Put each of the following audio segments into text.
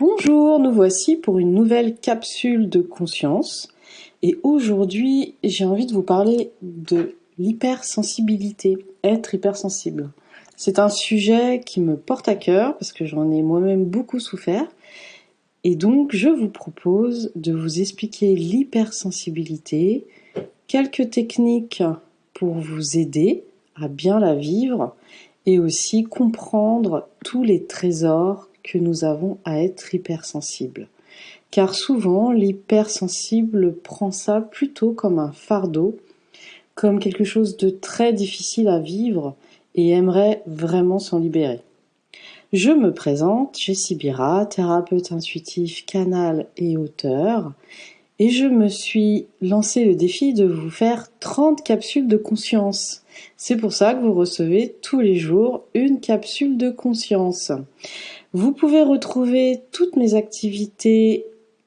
Bonjour, nous voici pour une nouvelle capsule de conscience. Et aujourd'hui, j'ai envie de vous parler de l'hypersensibilité, être hypersensible. C'est un sujet qui me porte à cœur parce que j'en ai moi-même beaucoup souffert. Et donc, je vous propose de vous expliquer l'hypersensibilité, quelques techniques pour vous aider à bien la vivre et aussi comprendre tous les trésors que nous avons à être hypersensibles. Car souvent, l'hypersensible prend ça plutôt comme un fardeau, comme quelque chose de très difficile à vivre et aimerait vraiment s'en libérer. Je me présente, Jessie Bira, thérapeute intuitif, canal et auteur, et je me suis lancé le défi de vous faire 30 capsules de conscience. C'est pour ça que vous recevez tous les jours une capsule de conscience. Vous pouvez retrouver toutes mes activités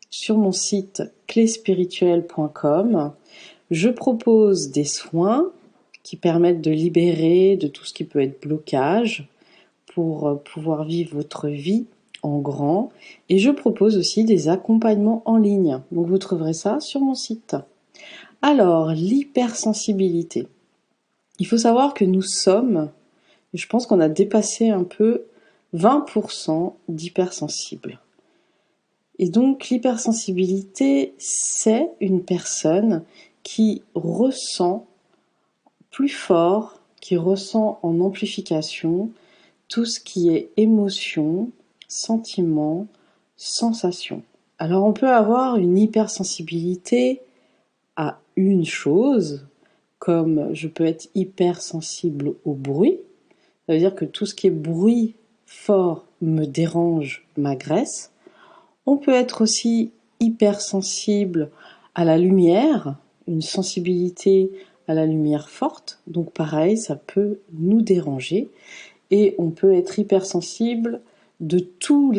sur mon site cléspirituelle.com. Je propose des soins qui permettent de libérer de tout ce qui peut être blocage pour pouvoir vivre votre vie en grand. Et je propose aussi des accompagnements en ligne. Donc vous trouverez ça sur mon site. Alors, l'hypersensibilité. Il faut savoir que nous sommes, je pense qu'on a dépassé un peu 20% d'hypersensibles. Et donc l'hypersensibilité, c'est une personne qui ressent plus fort, qui ressent en amplification tout ce qui est émotion, sentiment, sensation. Alors on peut avoir une hypersensibilité à une chose, comme je peux être hypersensible au bruit. Ça veut dire que tout ce qui est bruit fort me dérange, m'agresse. On peut être aussi hypersensible à la lumière, une sensibilité à la lumière forte. Donc pareil, ça peut nous déranger. Et on peut être hypersensible de tout,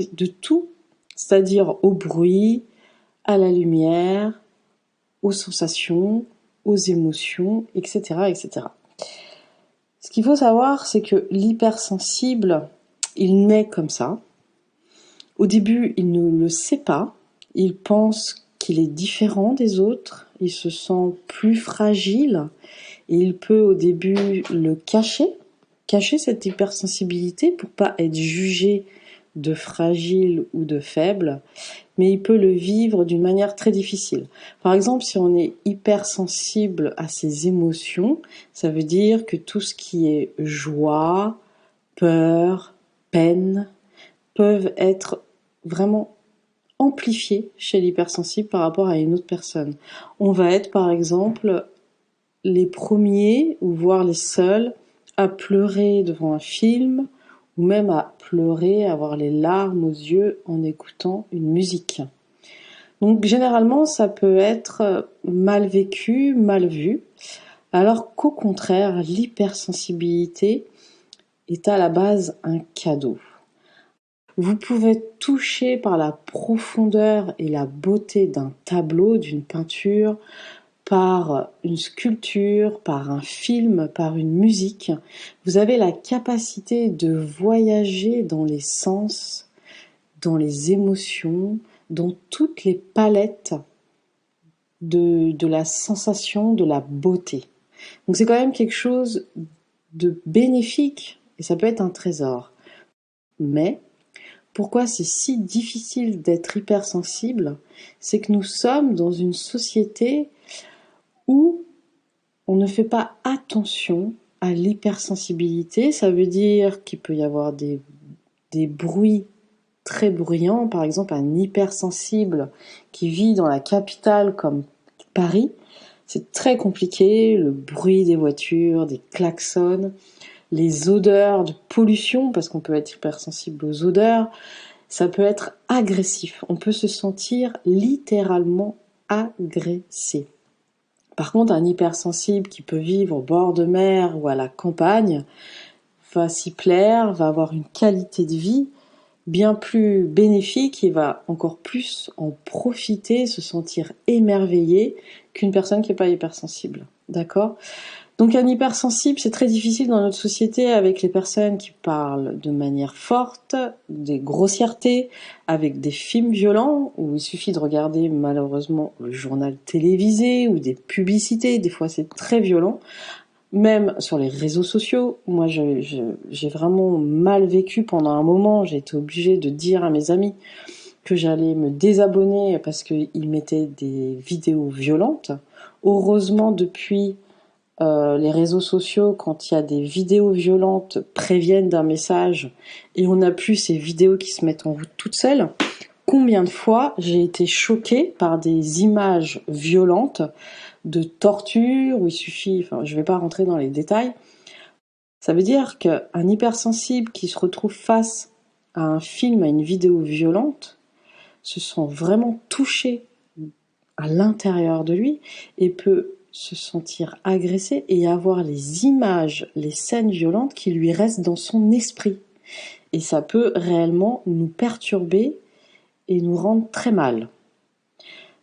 c'est-à-dire au bruit, à la lumière, aux sensations, aux émotions, etc., etc. Ce qu'il faut savoir, c'est que l'hypersensible, il naît comme ça. Au début, il ne le sait pas. Il pense qu'il est différent des autres. Il se sent plus fragile. Et il peut au début le cacher cette hypersensibilité pour pas être jugé de fragile ou de faible. Mais il peut le vivre d'une manière très difficile. Par exemple, si on est hypersensible à ses émotions, ça veut dire que tout ce qui est joie, peur, peine, peuvent être vraiment amplifiés chez l'hypersensible par rapport à une autre personne. On va être par exemple les premiers, ou voire les seuls, à pleurer devant un film, ou même à pleurer, à avoir les larmes aux yeux en écoutant une musique. Donc généralement, ça peut être mal vécu, mal vu, alors qu'au contraire, l'hypersensibilité est à la base un cadeau. Vous pouvez être touché par la profondeur et la beauté d'un tableau, d'une peinture, par une sculpture, par un film, par une musique. Vous avez la capacité de voyager dans les sens, dans les émotions, dans toutes les palettes de la sensation, de la beauté. Donc c'est quand même quelque chose de bénéfique et ça peut être un trésor. Mais pourquoi c'est si difficile d'être hypersensible? C'est que nous sommes dans une société où on ne fait pas attention à l'hypersensibilité. Ça veut dire qu'il peut y avoir des bruits très bruyants. Par exemple, un hypersensible qui vit dans la capitale comme Paris, c'est très compliqué. Le bruit des voitures, des klaxons, les odeurs de pollution, parce qu'on peut être hypersensible aux odeurs, ça peut être agressif. On peut se sentir littéralement agressé. Par contre, un hypersensible qui peut vivre au bord de mer ou à la campagne va s'y plaire, va avoir une qualité de vie bien plus bénéfique et va encore plus en profiter, se sentir émerveillé qu'une personne qui n'est pas hypersensible. D'accord ? Donc un hypersensible, c'est très difficile dans notre société avec les personnes qui parlent de manière forte, des grossièretés, avec des films violents, où il suffit de regarder malheureusement le journal télévisé ou des publicités, des fois c'est très violent. Même sur les réseaux sociaux, moi j'ai vraiment mal vécu pendant un moment, j'ai été obligée de dire à mes amis que j'allais me désabonner parce qu'ils mettaient des vidéos violentes. Heureusement depuis les réseaux sociaux, quand il y a des vidéos violentes, préviennent d'un message et on n'a plus ces vidéos qui se mettent en route toutes seules. Combien de fois j'ai été choquée par des images violentes de torture où il suffit, enfin je vais pas rentrer dans les détails. Ça veut dire qu'un hypersensible qui se retrouve face à un film, à une vidéo violente, se sent vraiment touché à l'intérieur de lui et peut se sentir agressé et avoir les images, les scènes violentes qui lui restent dans son esprit. Et ça peut réellement nous perturber et nous rendre très mal.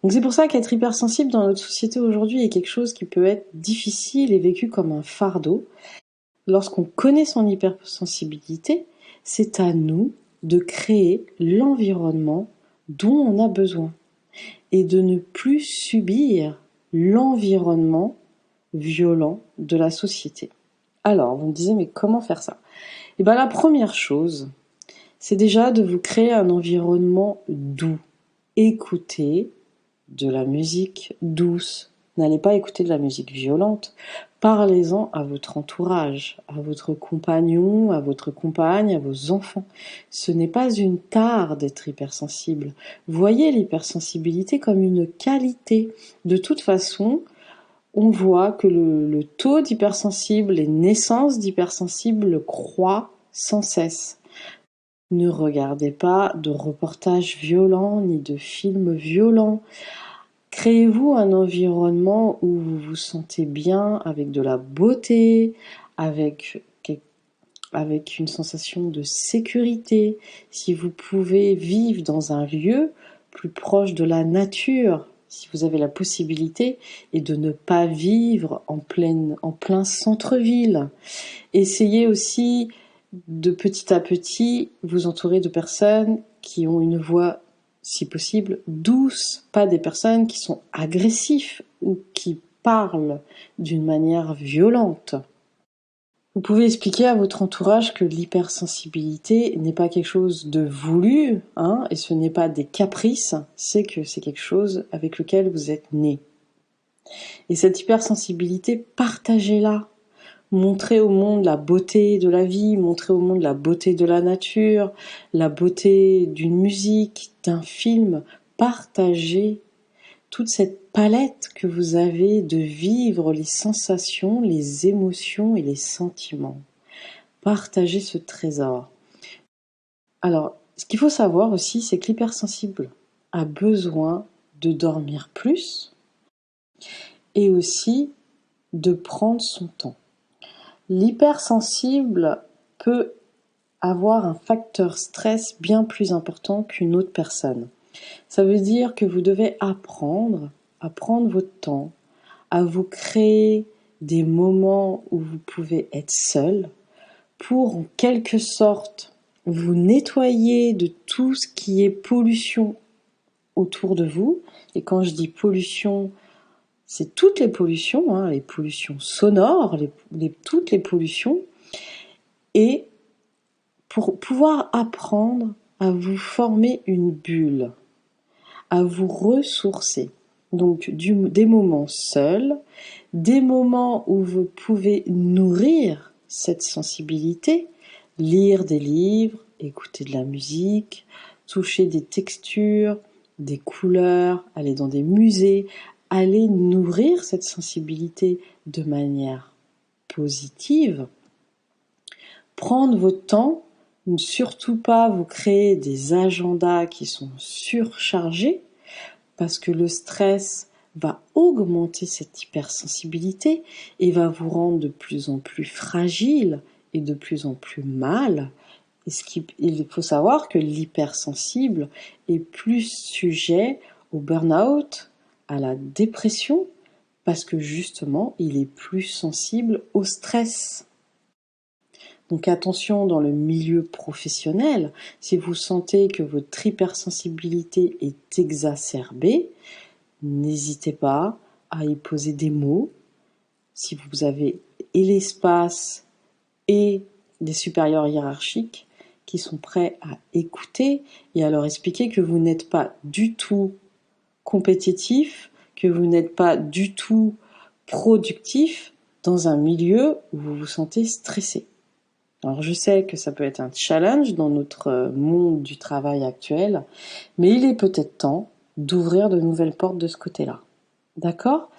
Donc c'est pour ça qu'être hypersensible dans notre société aujourd'hui est quelque chose qui peut être difficile et vécu comme un fardeau. Lorsqu'on connaît son hypersensibilité, c'est à nous de créer l'environnement dont on a besoin et de ne plus subir l'environnement violent de la société. Alors, vous me disiez, mais comment faire ça? Eh bien, la première chose, c'est déjà de vous créer un environnement doux. Écoutez de la musique douce. N'allez pas écouter de la musique violente. Parlez-en à votre entourage, à votre compagnon, à votre compagne, à vos enfants. Ce n'est pas une tare d'être hypersensible. Voyez l'hypersensibilité comme une qualité. De toute façon, on voit que le taux d'hypersensible, les naissances d'hypersensibles croît sans cesse. Ne regardez pas de reportages violents ni de films violents. Créez-vous un environnement où vous vous sentez bien, avec de la beauté, avec une sensation de sécurité. Si vous pouvez vivre dans un lieu plus proche de la nature, si vous avez la possibilité, et de ne pas vivre en plein centre-ville. Essayez aussi de petit à petit vous entourer de personnes qui ont une voix, si possible, douce, pas des personnes qui sont agressives ou qui parlent d'une manière violente. Vous pouvez expliquer à votre entourage que l'hypersensibilité n'est pas quelque chose de voulu, et ce n'est pas des caprices, c'est que c'est quelque chose avec lequel vous êtes né. Et cette hypersensibilité, partagez-la. Montrez au monde la beauté de la vie, montrez au monde la beauté de la nature, la beauté d'une musique, d'un film. Partagez toute cette palette que vous avez de vivre les sensations, les émotions et les sentiments. Partagez ce trésor. Alors, ce qu'il faut savoir aussi, c'est que l'hypersensible a besoin de dormir plus et aussi de prendre son temps. L'hypersensible peut avoir un facteur stress bien plus important qu'une autre personne. Ça veut dire que vous devez apprendre à prendre votre temps, à vous créer des moments où vous pouvez être seul pour en quelque sorte vous nettoyer de tout ce qui est pollution autour de vous. Et quand je dis pollution, c'est toutes les pollutions, les pollutions sonores, toutes les pollutions, et pour pouvoir apprendre à vous former une bulle, à vous ressourcer. Donc des moments seuls, des moments où vous pouvez nourrir cette sensibilité, lire des livres, écouter de la musique, toucher des textures, des couleurs, aller dans des musées, aller nourrir cette sensibilité de manière positive. Prendre votre temps, ne surtout pas vous créer des agendas qui sont surchargés, parce que le stress va augmenter cette hypersensibilité et va vous rendre de plus en plus fragile et de plus en plus mal. Il faut savoir que l'hypersensible est plus sujet au burn-out, à la dépression, parce que justement, il est plus sensible au stress. Donc attention dans le milieu professionnel, si vous sentez que votre hypersensibilité est exacerbée, n'hésitez pas à y poser des mots. Si vous avez et l'espace et des supérieurs hiérarchiques qui sont prêts à écouter et à leur expliquer que vous n'êtes pas du tout compétitif, que vous n'êtes pas du tout productif dans un milieu où vous vous sentez stressé. Alors je sais que ça peut être un challenge dans notre monde du travail actuel, mais il est peut-être temps d'ouvrir de nouvelles portes de ce côté-là. D'accord ?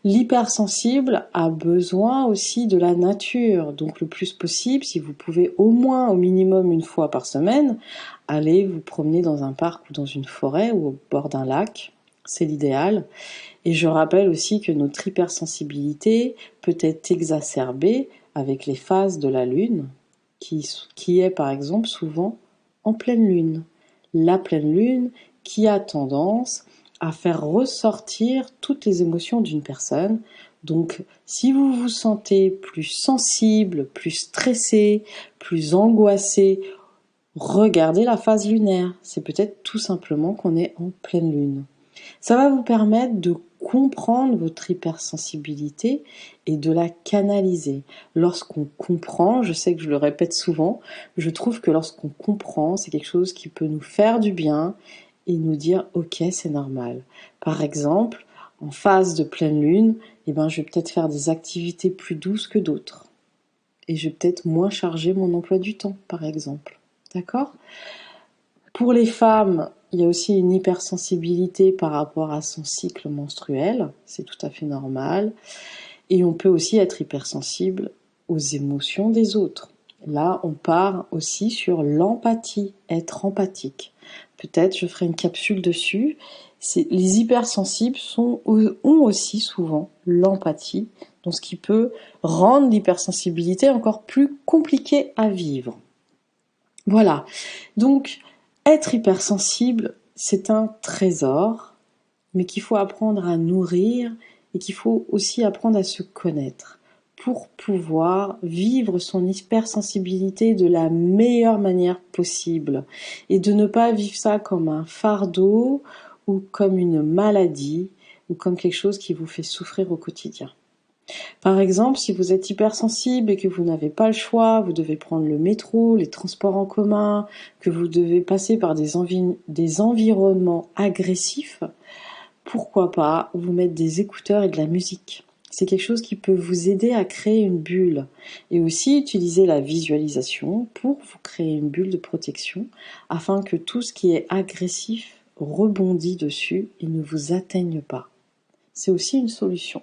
L'hypersensible a besoin aussi de la nature, donc le plus possible, si vous pouvez au moins, au minimum une fois par semaine, aller vous promener dans un parc ou dans une forêt ou au bord d'un lac, c'est l'idéal. Et je rappelle aussi que notre hypersensibilité peut être exacerbée avec les phases de la Lune, qui est par exemple souvent en pleine Lune. La pleine Lune qui a tendance à faire ressortir toutes les émotions d'une personne. Donc, si vous vous sentez plus sensible, plus stressé, plus angoissé, regardez la phase lunaire. C'est peut-être tout simplement qu'on est en pleine Lune. Ça va vous permettre de comprendre votre hypersensibilité et de la canaliser. Lorsqu'on comprend, je sais que je le répète souvent, je trouve que lorsqu'on comprend, c'est quelque chose qui peut nous faire du bien et nous dire « ok, c'est normal ». Par exemple, en phase de pleine lune, je vais peut-être faire des activités plus douces que d'autres. Et je vais peut-être moins charger mon emploi du temps, par exemple. D'accord ? Pour les femmes, il y a aussi une hypersensibilité par rapport à son cycle menstruel, c'est tout à fait normal. Et on peut aussi être hypersensible aux émotions des autres. Là, on part aussi sur l'empathie, être empathique. Peut-être je ferai une capsule dessus. Les hypersensibles ont aussi souvent l'empathie, donc ce qui peut rendre l'hypersensibilité encore plus compliquée à vivre. Voilà, donc être hypersensible, c'est un trésor, mais qu'il faut apprendre à nourrir et qu'il faut aussi apprendre à se connaître pour pouvoir vivre son hypersensibilité de la meilleure manière possible et de ne pas vivre ça comme un fardeau ou comme une maladie ou comme quelque chose qui vous fait souffrir au quotidien. Par exemple, si vous êtes hypersensible et que vous n'avez pas le choix, vous devez prendre le métro, les transports en commun, que vous devez passer par des environnements agressifs, pourquoi pas vous mettre des écouteurs et de la musique. C'est quelque chose qui peut vous aider à créer une bulle. Et aussi utiliser la visualisation pour vous créer une bulle de protection afin que tout ce qui est agressif rebondit dessus et ne vous atteigne pas. C'est aussi une solution.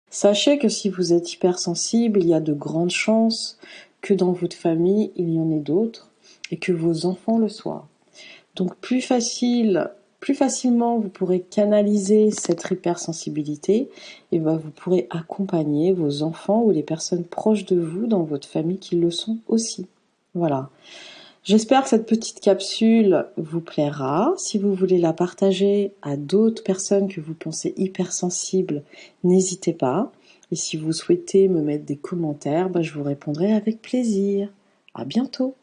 Sachez que si vous êtes hypersensible, il y a de grandes chances que dans votre famille, il y en ait d'autres et que vos enfants le soient. Donc plus facilement, vous pourrez canaliser cette hypersensibilité et vous pourrez accompagner vos enfants ou les personnes proches de vous dans votre famille qui le sont aussi. Voilà. J'espère que cette petite capsule vous plaira. Si vous voulez la partager à d'autres personnes que vous pensez hypersensibles, n'hésitez pas. Et si vous souhaitez me mettre des commentaires, je vous répondrai avec plaisir. À bientôt.